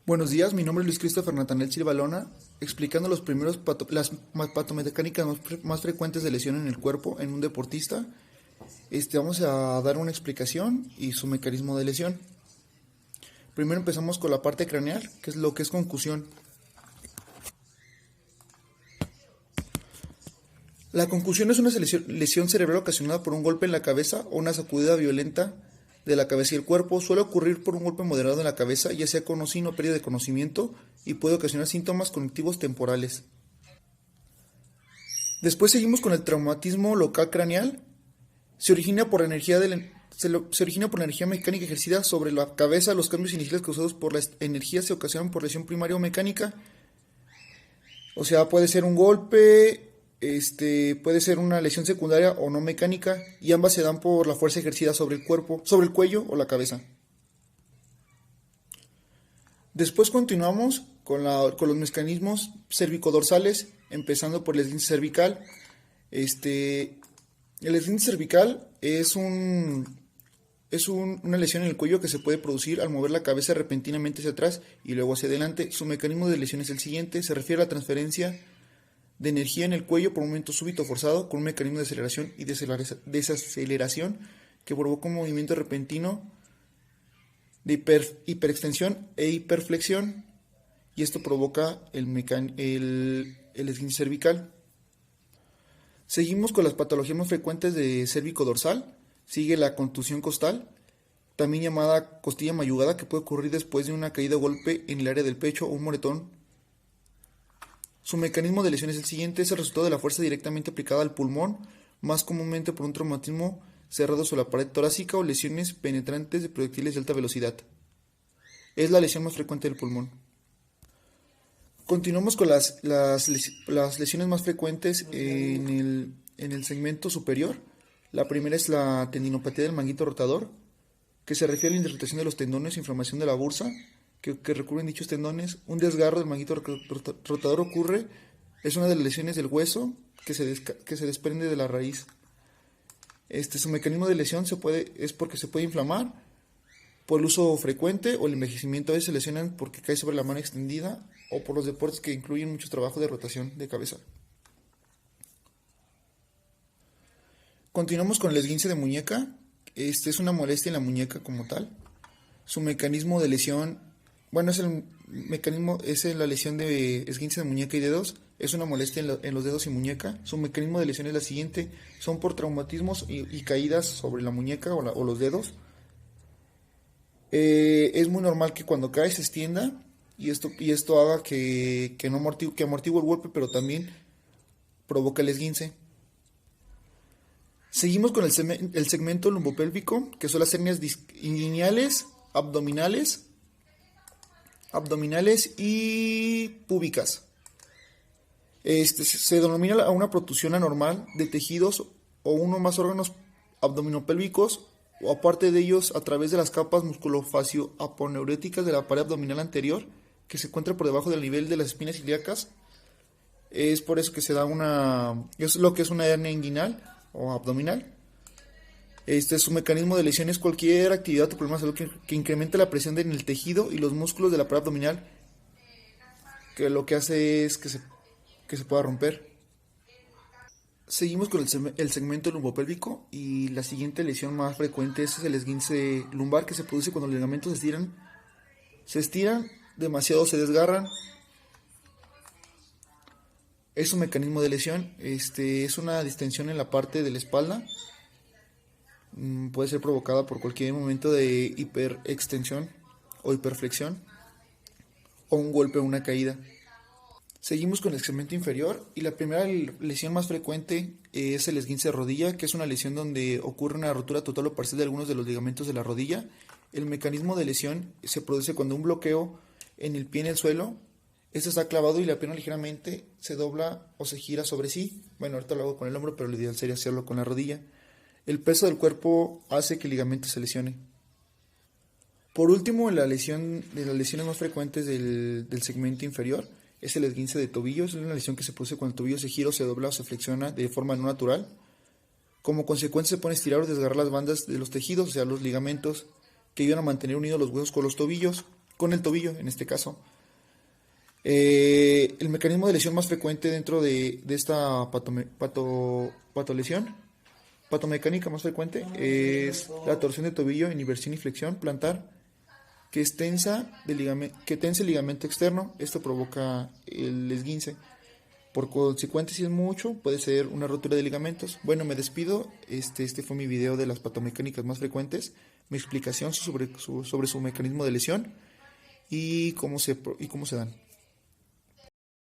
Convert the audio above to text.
Buenos días, mi nombre es Luis Christopher Nathaniel Silva Lona, explicando las patomecánicas más frecuentes de lesión en el cuerpo en un deportista. Vamos a dar una explicación y su mecanismo de lesión. Primero empezamos con la parte craneal, que es lo que es concusión. La concusión es una lesión cerebral ocasionada por un golpe en la cabeza o una sacudida violenta de la cabeza y el cuerpo. Suele ocurrir por un golpe moderado en la cabeza, ya sea con o sin pérdida de conocimiento, y puede ocasionar síntomas cognitivos temporales. Después seguimos con el traumatismo local craneal. Se origina por la energía mecánica ejercida sobre la cabeza. Los cambios iniciales causados por la energía se ocasionan por lesión primaria o mecánica. O sea, puede ser un golpe, puede ser una lesión secundaria o no mecánica, y ambas se dan por la fuerza ejercida sobre el cuerpo, sobre el cuello o la cabeza. Después continuamos con los mecanismos cervicodorsales, empezando por el esguince cervical. El esguince cervical es una lesión en el cuello que se puede producir al mover la cabeza repentinamente hacia atrás y luego hacia adelante. Su mecanismo de lesión es el siguiente: se refiere a la transferencia de energía en el cuello por un movimiento súbito forzado con un mecanismo de aceleración y desaceleración que provoca un movimiento repentino de hiperextensión e hiperflexión, y esto provoca el esguince cervical. Seguimos con las patologías más frecuentes de cérvico-dorsal. Sigue la contusión costal, también llamada costilla mayugada, que puede ocurrir después de una caída o golpe en el área del pecho o un moretón. Su mecanismo de lesión es el siguiente: es el resultado de la fuerza directamente aplicada al pulmón, más comúnmente por un traumatismo cerrado sobre la pared torácica o lesiones penetrantes de proyectiles de alta velocidad. Es la lesión más frecuente del pulmón. Continuamos con las lesiones más frecuentes en el segmento superior. La primera es la tendinopatía del manguito rotador, que se refiere a la irritación de los tendones, inflamación de la bursa que recurren dichos tendones. Un desgarro del manguito rotador ocurre, es una de las lesiones del hueso que se desprende de la raíz. Su mecanismo de lesión es porque se puede inflamar por el uso frecuente o el envejecimiento. A veces se lesionan porque cae sobre la mano extendida o por los deportes que incluyen mucho trabajo de rotación de cabeza. Continuamos con el esguince de muñeca. Es una molestia en la muñeca como tal. Su mecanismo de lesión, es la lesión de esguince de muñeca y dedos. Es una molestia en los dedos y muñeca. Su mecanismo de lesión es la siguiente: son por traumatismos y caídas sobre la muñeca o los dedos. Es muy normal que cuando cae se extienda y esto haga que amortigue el golpe, pero también provoca el esguince. Seguimos con el segmento lumbopélvico, que son las hernias inguinales, abdominales y púbicas. Se denomina a una protrusión anormal de tejidos o uno o más órganos abdominopélvicos, o aparte de ellos, a través de las capas musculofacio-aponeuréticas de la pared abdominal anterior, que se encuentra por debajo del nivel de las espinas ilíacas. Es por eso que se da es lo que es una hernia inguinal o abdominal. Su mecanismo de lesión es cualquier actividad o problema de salud que incremente la presión en el tejido y los músculos de la pared abdominal, que lo que hace es que se pueda romper. Seguimos con el segmento lumbopélvico, y la siguiente lesión más frecuente es el esguince lumbar, que se produce cuando los ligamentos se estiran demasiado, se desgarran. Es un mecanismo de lesión, es una distensión en la parte de la espalda. Puede ser provocada por cualquier momento de hiperextensión o hiperflexión, o un golpe o una caída. Seguimos con el segmento inferior, y la primera lesión más frecuente es el esguince de rodilla, que es una lesión donde ocurre una rotura total o parcial de algunos de los ligamentos de la rodilla. El mecanismo de lesión se produce cuando un bloqueo en el pie en el suelo. Este está clavado y la pierna ligeramente se dobla o se gira sobre sí. Ahorita lo hago con el hombro, pero lo ideal sería hacerlo con la rodilla. El peso del cuerpo hace que el ligamento se lesione. Por último, de las lesiones más frecuentes del segmento inferior es el esguince de tobillo. Es una lesión que se produce cuando el tobillo se gira o se dobla o se flexiona de forma no natural. Como consecuencia se pueden estirar o desgarrar las bandas de los tejidos, o sea, los ligamentos, que ayudan a mantener unidos los huesos con los tobillos. con el tobillo en este caso. El mecanismo de lesión más frecuente dentro de esta patolesión, patomecánica más frecuente, es la torsión de tobillo en inversión y flexión plantar, que tensa el ligamento externo. Esto provoca el esguince. Por consecuente, si es mucho, puede ser una rotura de ligamentos. Bueno, me despido. Este fue mi video de las patomecánicas más frecuentes, mi explicación sobre su mecanismo de lesión y cómo se dan.